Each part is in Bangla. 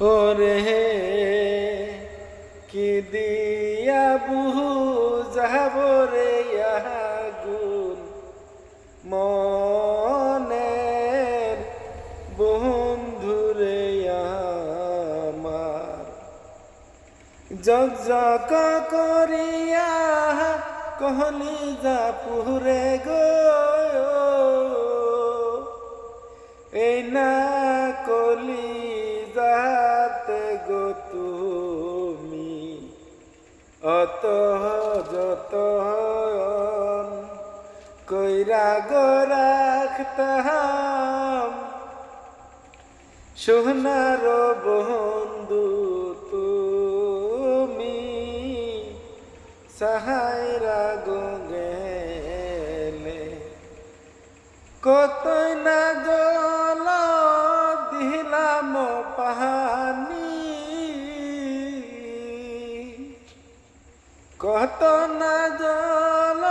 ওরে কি দিয়া বুঝাব রে আগুন মনের বন্ধুরে আমার জগ করিয়া কহলি যা পুরে গো এই না কলি যাতে গো তুমি অত যত কইরা গো রাখতাম সোনার বন্ধু তুমি সাহাইরা গো গেলে কত না জল দিলাম পাহানি কত না জল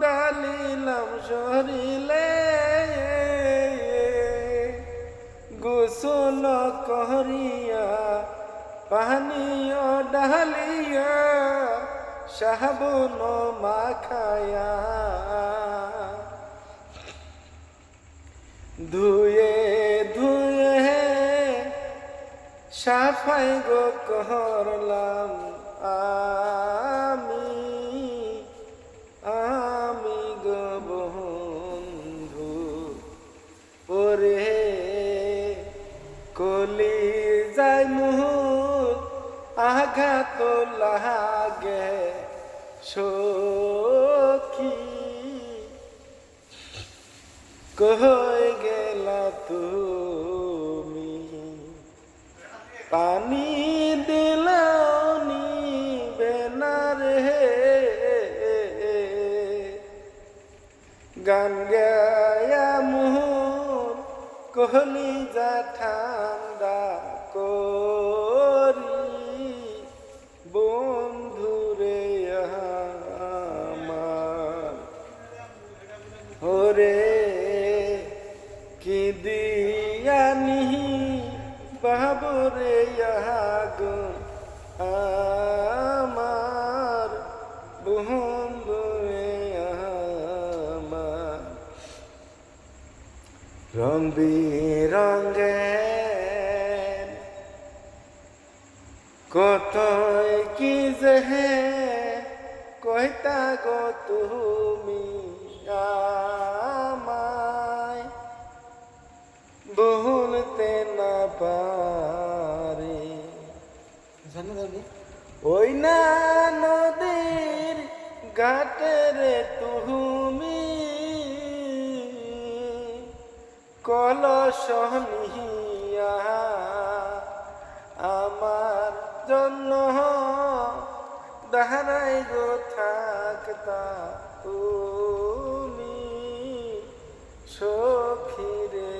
ডালিলাম শরীরে গোসল করিয়া পানীয় ডালিয়া সাবন মাখায়া ধুয়ে ধুয়ে সাফাই গো করলাম আমি গো বন্ধু ওরে কলি যাই মুহুর আঘাত লাগে সখী কই গেলা তুমি পানি দিলাও নিবে না রে গান গায়া মুহুর কহলি যা ঠান্ডা করি বন্ধুরে আমার ওরে কি দিয়ানি বাবুরে আগুন আমার বন্ধুরে আমার রং বিরঙ্গের কতই কি যে কইতা গো তুমি আমায় ভুলতে না পারি ওই না নদীর ঘাটের তুমি কলস নিয়া আমার জন্য দাঁড়াই গো থাকতা তুমি সখীরে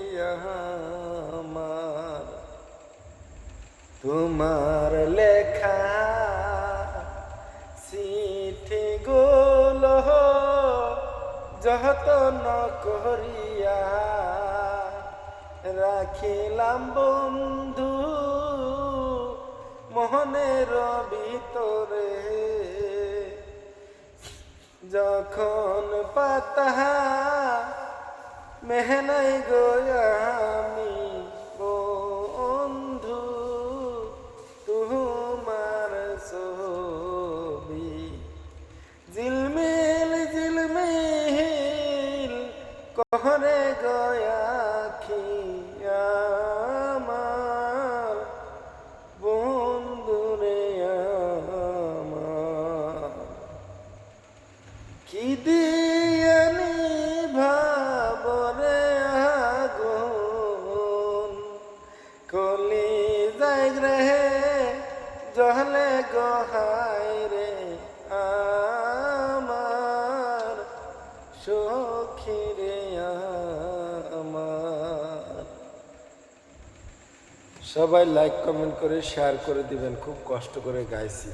আমার তোমার লেখা চিঠি গুলো যতন করিয়া রাখিলাম বন্ধু মোহনের ভিতরে যখন পাতা মেহনাই গো আমি বন্ধু তোমার ছবি ঝিলমিল ঝিলমিল কহরে গয়া আমার বন্ধুরে আমার কি দিয়ানি ভাবরে আগুন কলি যাই রে জহলে গহাই রে আমার সখীরে আমার সবাই লাইক কমেন্ট করে শেয়ার করে দিবেন খুব কষ্ট করে গাইছি।